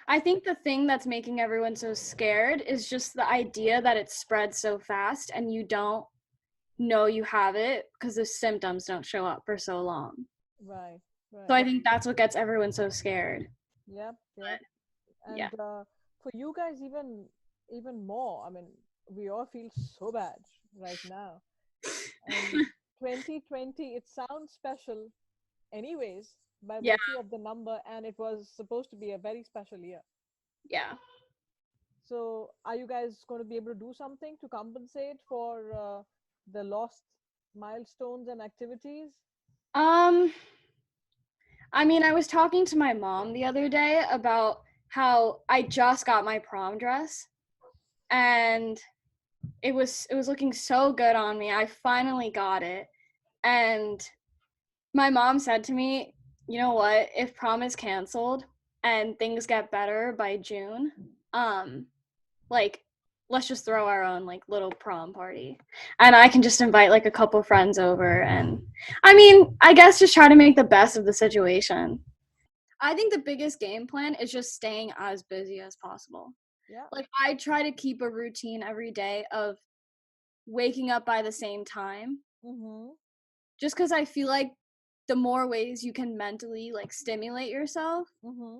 I think the thing that's making everyone so scared is just the idea that it spreads so fast and you don't know you have it because the symptoms don't show up for so long. Right, So right. I think that's what gets everyone so scared. Yep, yep. But yeah. And for you guys, even more. I mean, we all feel so bad right now. And 2020, it sounds special, anyways, by Yeah. virtue of the number, and it was supposed to be a very special year. Yeah. So, are you guys going to be able to do something to compensate for the lost milestones and activities? Um, I mean, I was talking to my mom the other day about how I just got my prom dress and it was looking so good on me. I finally got it. And my mom said to me, "You know what? If prom is canceled and things get better by June, um like let's just throw our own like little prom party and I can just invite like a couple friends over and I mean I guess just try to make the best of the situation." I think the biggest game plan is just staying as busy as possible. Yeah. Like I try to keep a routine every day of waking up by the same time Mm-hmm. just because I feel like the more ways you can mentally like stimulate yourself, Mm-hmm.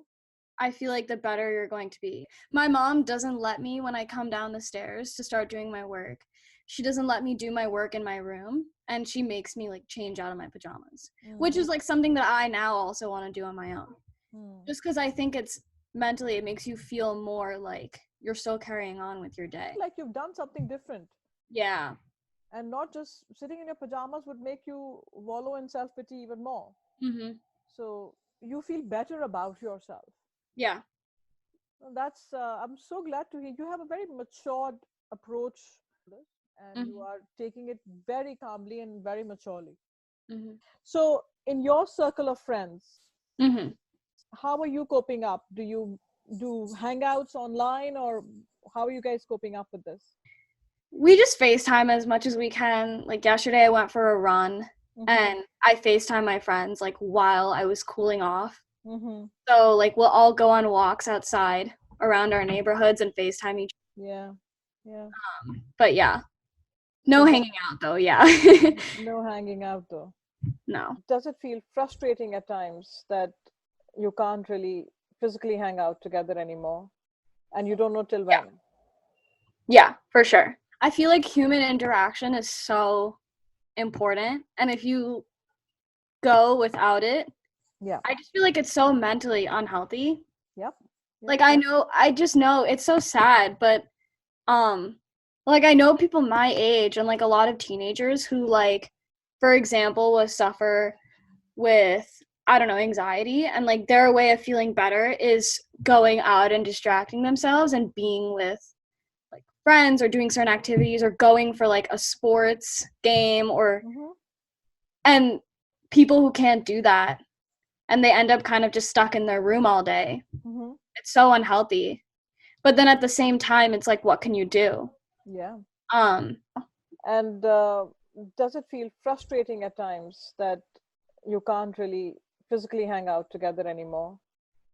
I feel like the better you're going to be. My mom doesn't let me when I come down the stairs to start doing my work. She doesn't let me do my work in my room and she makes me like change out of my pajamas, which is like something that I now also want to do on my own. Mm-hmm. Just cuz I think it's mentally it makes you feel more like you're still carrying on with your day. Like you've done something different. Yeah. And not just sitting in your pajamas would make you wallow in self pity even more. Mhm. So you feel better about yourself. Yeah. Well, that's, I'm so glad to hear you have a very matured approach to this, and you Mhm. are taking it very calmly and very maturely. Mhm. So, in your circle of friends, Mhm. how are you coping up? Do you do hangouts online, or how are you guys coping up with this? We just FaceTime as much as we can. Like yesterday I went for a run Mm-hmm. and I FaceTime my friends like while I was cooling off. Mm-hmm. So like we'll all go on walks outside around our neighborhoods and FaceTime each Yeah. Yeah. other. But yeah. So No that hanging out though, yeah. no hanging out though. No. Does it feel frustrating at times that you can't really physically hang out together anymore and you don't know till Yeah. when? Yeah, for sure. I feel like human interaction is so important and if you go without it, Yeah. I just feel like it's so mentally unhealthy. Yep. Yep. Like I just know it's so sad, but um like I know people my age and like a lot of teenagers who like for example will suffer with I don't know anxiety and like their way of feeling better is going out and distracting themselves and being with like friends or doing certain activities or going for like a sports game or Mm-hmm. and people who can't do that and they end up kind of just stuck in their room all day. Mm-hmm. It's so unhealthy. But then at the same time it's like what can you do? Yeah. Um And does it feel frustrating at times that you can't really physically hang out together anymore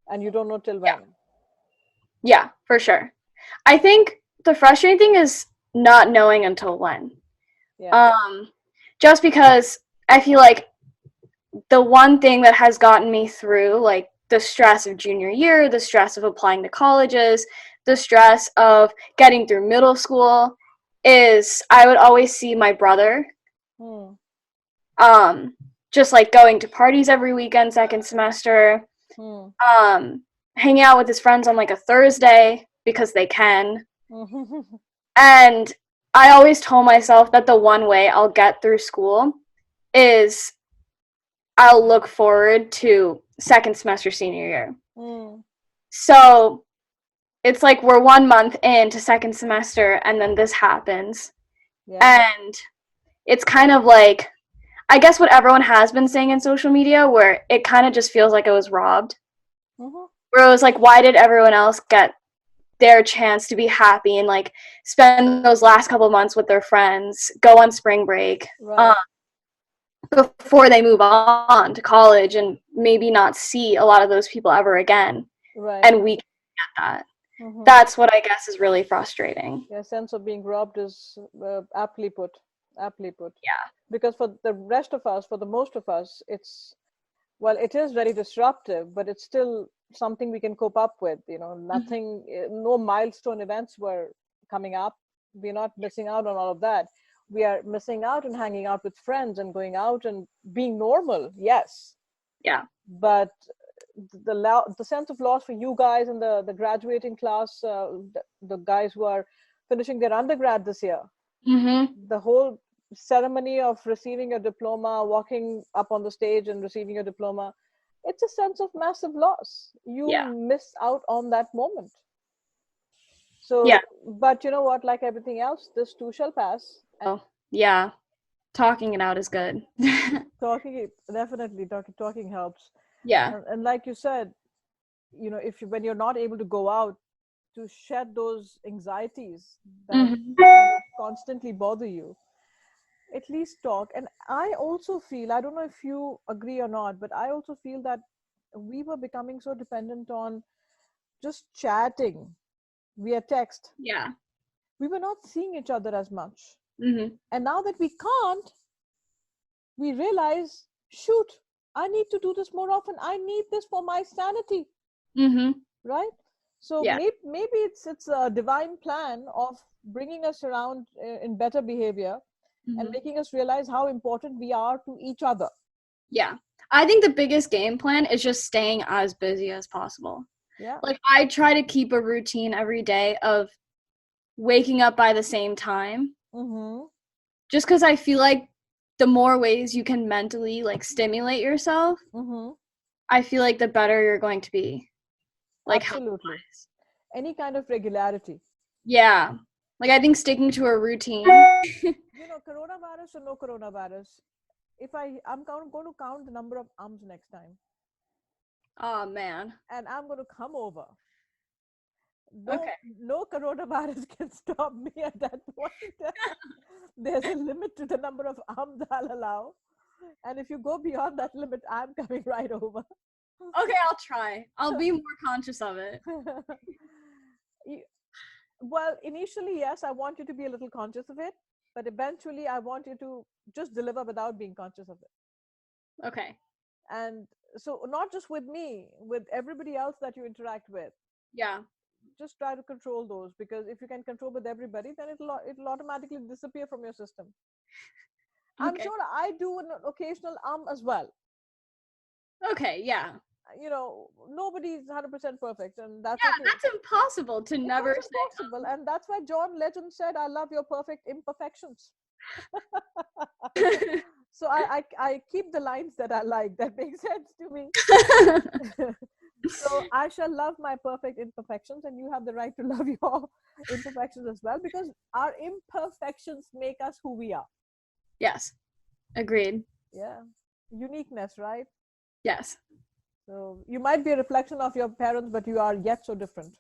and you don't know till yeah. when? Yeah, for sure. I think the frustrating thing is not knowing until when. Yeah. Um, just because I feel like the one thing that has gotten me through, like the stress of junior year, the stress of applying to colleges, the stress of getting through middle school, is I would always see my brother, Hmm. um, just like going to parties every weekend, second semester, Hmm. um, hanging out with his friends on like a Thursday because they can. And I always told myself that the one way I'll get through school is I'll look forward to second semester senior year. Hmm. So it's like we're 1 month into second semester and then this happens. Yeah. And it's kind of like, I guess what everyone has been saying in social media, where it kind of just feels like it was robbed. Mm-hmm. Where it was like, why did everyone else get their chance to be happy and like spend those last couple months with their friends, go on spring break, Right. before they move on to college and maybe not see a lot of those people ever again. Right. And we get that. Mhm. That's what I guess is really frustrating. Yeah, sense of being robbed is aptly put. Aptly put. Yeah. Because for the rest of us, for the most of us, it's, well, it is very disruptive, but it's still something we can cope up with. You know, nothing, no milestone events were coming up. We're not missing out on all of that. We are missing out on hanging out with friends and going out and being normal. Yes, Yeah. but the sense of loss for you guys in the graduating class, the guys who are finishing their undergrad this year, the whole ceremony of receiving your diploma, walking up on the stage and receiving your diploma, it's a sense of massive loss. You Yeah. miss out on that moment. So, Yeah. but you know what, like everything else, this too shall pass. And Oh, yeah. Talking it out is good. talking, definitely talking helps. Yeah. And like you said, you know, if you, when you're not able to go out, to shed those anxieties that Mhm. kind of constantly bother you, at least talk. And I also feel, I don't know if you agree or not, but I also feel that we were becoming so dependent on just chatting via text. Yeah. We were not seeing each other as much. Mhm. And now that we can't, we realize, shoot, I need to do this more often. I need this for my sanity, Mhm. right? So Yeah. maybe it's a divine plan of bringing us around in better behavior and Mhm. making us realize how important we are to each other. Yeah. I think the biggest game plan is just staying as busy as possible. Yeah. Like I try to keep a routine every day of waking up by the same time. Mm-hmm. Just cuz I feel like the more ways you can mentally like stimulate yourself, Mm-hmm. I feel like the better you're going to be. Like Absolutely. health-wise. Any kind of regularity. Yeah. Like I think sticking to a routine. You know, coronavirus or no coronavirus, if I'm going to count the number of arms next time, Oh man. and I'm going to come over. Okay. No coronavirus can stop me at that point. There's a limit to the number of arms I'll allow. And if you go beyond that limit, I'm coming right over. Okay, I'll try. I'll be more conscious of it. Well, initially, yes, I want you to be a little conscious of it, but eventually, I want you to just deliver without being conscious of it. Okay. And so, not just with me, with everybody else that you interact with, Yeah. just try to control those, because if you can control with everybody, then it'll automatically disappear from your system. I'm Okay. sure I do an occasional as well. Okay, yeah. You know, nobody's 100% perfect, and that's Yeah, okay. that's impossible to never That's say. impossible, and that's why John Legend said, "I love your perfect imperfections." So I keep the lines that I like, that make sense to me. So I shall love my perfect imperfections, and you have the right to love your imperfections as well, because our imperfections make us who we are. Yes. Agreed. Yeah, uniqueness, right? Yes. So you might be a reflection of your parents, but you are yet so different.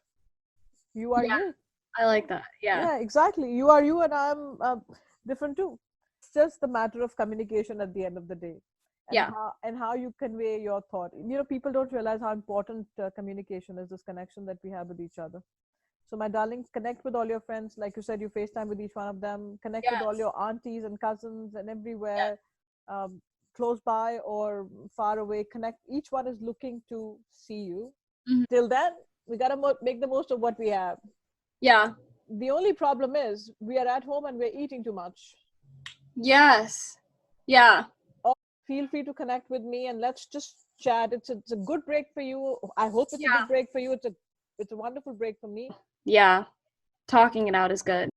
You are Yeah, you. I like that. Yeah. Yeah, exactly. You are you, and I'm different too. It's just the matter of communication at the end of the day, and Yeah. how you convey your thought. You know, people don't realize how important communication is. This connection that we have with each other. So, my darlings, connect with all your friends. Like you said, you FaceTime with each one of them. Connect with all Yes. your aunties and cousins and Yes. everywhere, close by or far away. Connect. Each one is looking to see you. Mhm. Till then, we gotta make the most of what we have. Yeah. The only problem is we are at home and we're eating too much. Yes. Yeah. Or feel free to connect with me and let's just chat. It's a good break for you. I hope it's a Yeah. good break for you. It's a wonderful break for me. Yeah. Talking it out is good.